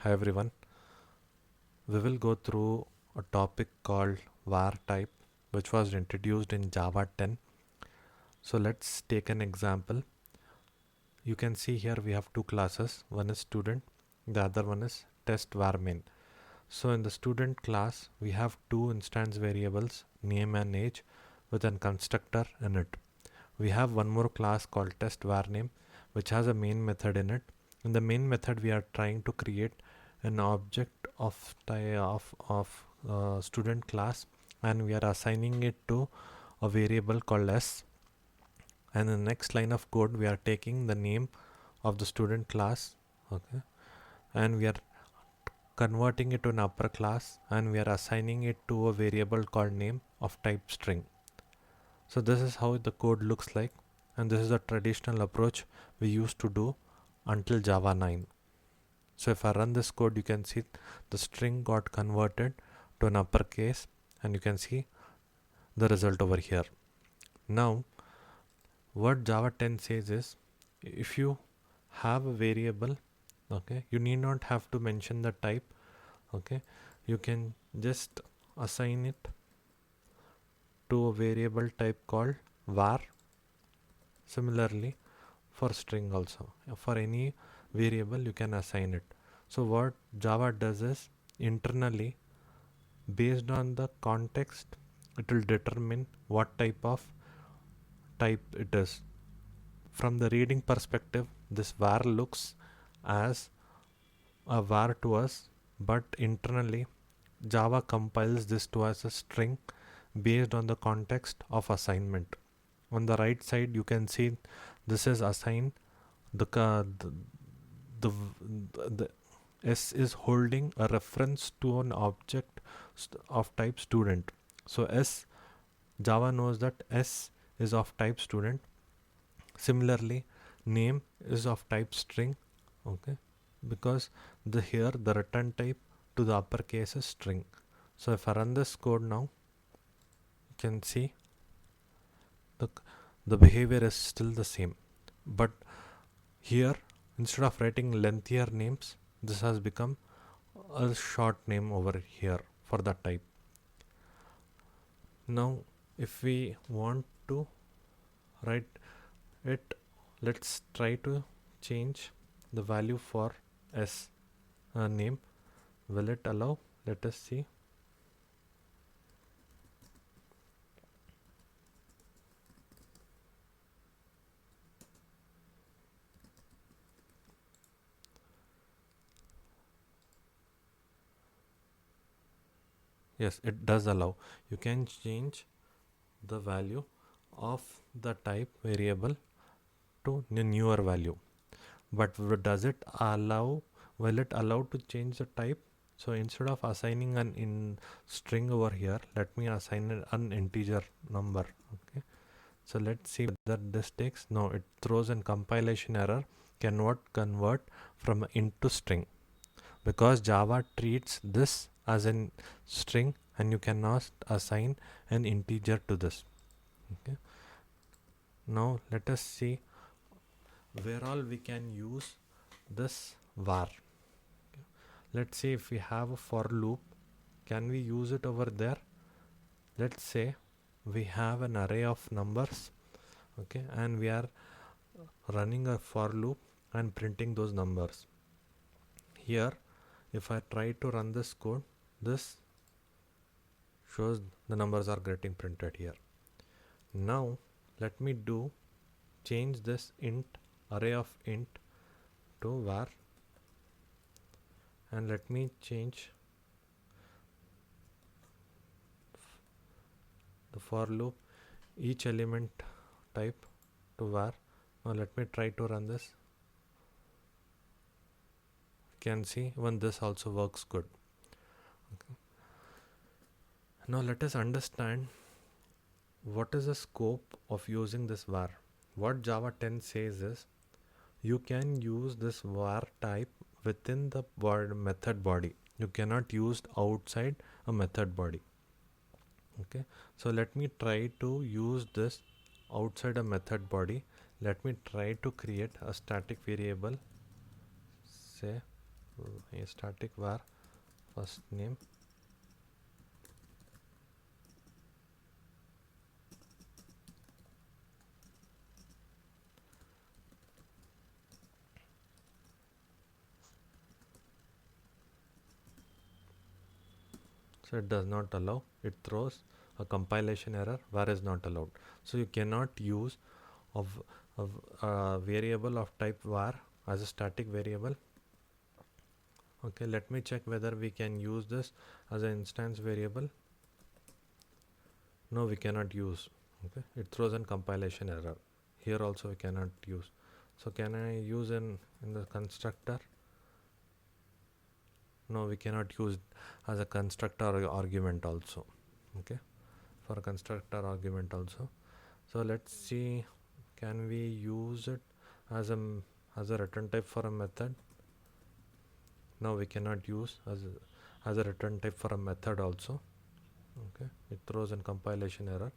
Hi everyone. We will go through a topic called var type, which was introduced in Java 10. So let's take an example. You can see here we have two classes. One is student, the other one is test var main. So in the student class, we have two instance variables, name and age, with a constructor in it. We have one more class called test var name, which has a main method in it. In the main method, we are trying to create an object of student class, and we are assigning it to a variable called s. And in the next line of code, we are taking the name of the student class, okay, and we are converting it to an upper class, and we are assigning it to a variable called name of type string. So this is how the code looks like, and this is a traditional approach we used to do until Java 9. So if I run this code, you can see the string got converted to an uppercase, and you can see the result over here. Now what Java 10 says is, if you have a variable, okay, you need not have to mention the type, okay, you can just assign it to a variable type called var. Similarly for string also, for any variable you can assign it. So what Java does is, internally, based on the context, it will determine what type of type it is. From the reading perspective, this var looks as a var to us, but internally Java compiles this to as a string based on the context of assignment. On the right side, you can see this is assigned. The S is holding a reference to an object of type student. So Java knows that S is of type student. Similarly, name is of type string, okay, because here the return type to the uppercase is string. So if I run this code now, you can see the the behavior is still the same, but here, instead of writing lengthier names, this has become a short name over here for the type. Now if we want to write it, let's try to change the value for s name. Will it allow? Let us see. Yes, it does allow. You can change the value of the type variable to the newer value, but does it allow, will it allow to change the type? So instead of assigning an in string over here, let me assign an integer number. Okay, so let's see whether this takes. No, it throws an compilation error, cannot convert from int to string, because Java treats this as a string and you cannot assign an integer to this. Okay, now let us see where all we can use this var. Let's say if we have a for loop, can we use it over there? Let's say we have an array of numbers, okay, and we are running a for loop and printing those numbers. Here, if I try to run this code, this shows the numbers are getting printed here. Now let me change this array of int to var, and let me change the for loop each element type to var. Now let me try to run this. You can see even this also works good. Okay. Now let us understand what is the scope of using this var. What Java 10 says is, you can use this var type within the method body. You cannot use outside a method body. Okay, so let me try to use this outside a method body. Let me try to create a static variable, say a static var first name. So it does not allow, it throws a compilation error, var is not allowed. So you cannot use of a variable of type var as a static variable. Okay, let me check whether we can use this as an instance variable. No, we cannot use. Okay, it throws a compilation error. Here also we cannot use. So can I use in the constructor? No, we cannot use as a constructor argument also. Okay, for a constructor argument also. So let's see, can we use it as a return type for a method? No, we cannot use as a return type for a method also. Okay, it throws in compilation error.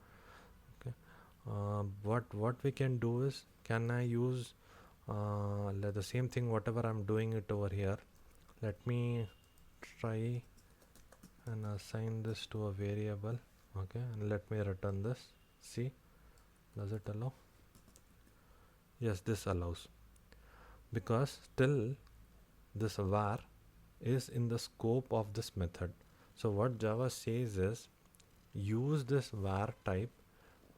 Okay, what we can do is, can I use the same thing whatever I'm doing it over here? Let me try and assign this to a variable. Okay, and let me return this. See, does it allow? Yes, this allows, because still this var is in the scope of this method. So what Java says is, use this var type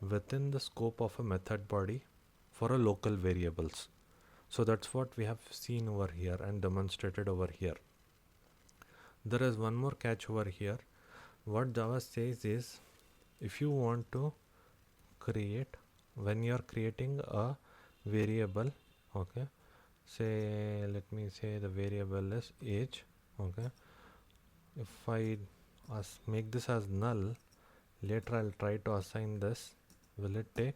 within the scope of a method body for a local variables. So that's what we have seen over here and demonstrated over here. There is one more catch over here. What Java says is, if you want to create, when you are creating a variable, okay, say, let me say the variable is age. Okay, if I make this as null, later I'll try to assign this. Will it take?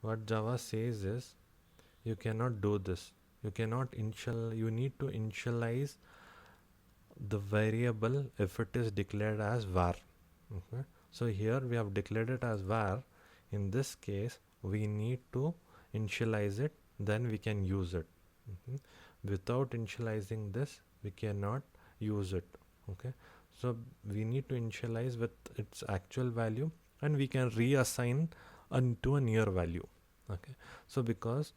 What Java says is, you cannot do this. You cannot you need to initialize the variable if it is declared as var. Okay, so here we have declared it as var. In this case, we need to initialize it, then we can use it. Without initializing this, we cannot use it. Okay, so we need to initialize with its actual value, and we can reassign to a near value. Okay, so because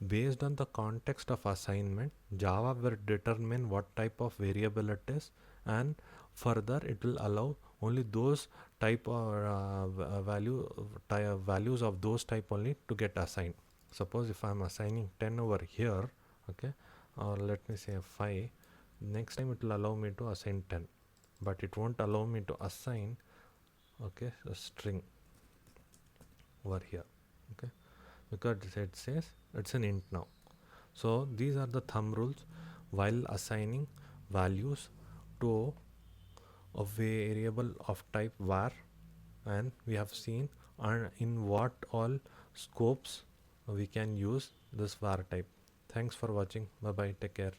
based on the context of assignment, Java will determine what type of variable it is, and further it will allow only those type or values of those type only to get assigned. Suppose if I'm assigning 10 over here, okay, or let me say 5, next time it will allow me to assign 10, but it won't allow me to assign, okay, a string over here. Okay, because it says it's an int now. So these are the thumb rules while assigning values to a variable of type var, and we have seen in what all scopes we can use this var type. Thanks for watching. Bye bye. Take care.